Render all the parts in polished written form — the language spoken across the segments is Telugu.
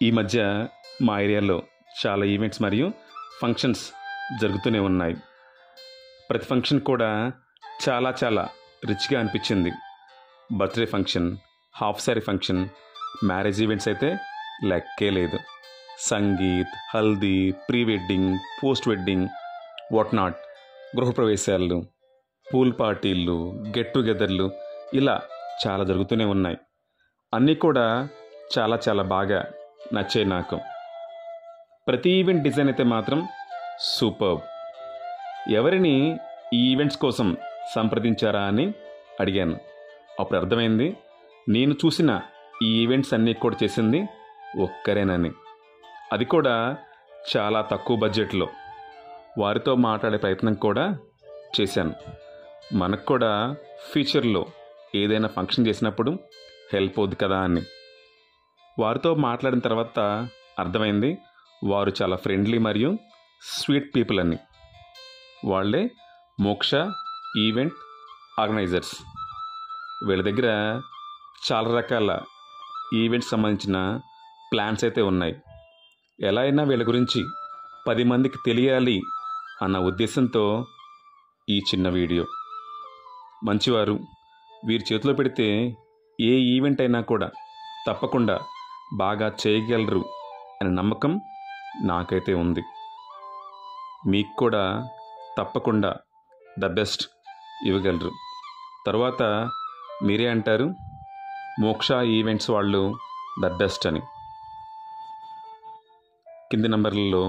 ఈ మధ్య మా ఏరియాలో చాలా ఈవెంట్స్ మరియు ఫంక్షన్స్ జరుగుతూనే ఉన్నాయి. ప్రతి ఫంక్షన్ కూడా చాలా చాలా రిచ్గా అనిపించింది. Birthday function, half sari function, marriage events అయితే లెక్కే లేదు. Sangeet, haldi, pre wedding, post wedding, what not, గృహప్రవేశాలు, పూల్ పార్టీలు, గెట్ టుగెదర్లు, ఇలా చాలా జరుగుతూనే ఉన్నాయి. అన్నీ కూడా చాలా చాలా బాగా నచ్చాయి నాకు. ప్రతి ఈవెంట్ డిజైన్ అయితే మాత్రం సూపర్. ఎవరిని ఈ ఈవెంట్స్ కోసం సంప్రదించారా అని అడిగాను. అప్పుడు అర్థమైంది, నేను చూసిన ఈ ఈవెంట్స్ అన్నీ కూడా చేసింది ఒక్కరేనని. అది కూడా చాలా తక్కువ బడ్జెట్లో. వారితో మాట్లాడే ప్రయత్నం కూడా చేశాను. మనకు కూడా ఫ్యూచర్లో ఏదైనా ఫంక్షన్ చేసినప్పుడు హెల్ప్ అవుద్ది కదా అని. వారితో మాట్లాడిన తర్వాత అర్థమైంది, వారు చాలా ఫ్రెండ్లీ మరియు స్వీట్ పీపుల్ అని. వాళ్ళే మోక్ష ఈవెంట్ ఆర్గనైజర్స్. వీళ్ళ దగ్గర చాలా రకాల ఈవెంట్స్ సంబంధించిన ప్లాన్స్ అయితే ఉన్నాయి. ఎలా అయినా వీళ్ళ గురించి 10 మందికి తెలియాలి అన్న ఉద్దేశంతో ఈ చిన్న వీడియో. మంచివారు, వీరి చేతిలో పెడితే ఏ ఈవెంట్ అయినా కూడా తప్పకుండా బాగా చేయగలరు అనే నమ్మకం నాకైతే ఉంది. మీకు కూడా తప్పకుండా ద బెస్ట్ ఇవ్వగలరు. తర్వాత మీరే అంటారు, మోక్ష ఈవెంట్స్ వాళ్ళు ద బెస్ట్ అని. కింది నంబర్లలో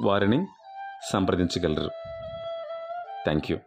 వారిని సంప్రదించగలరు. Thank you.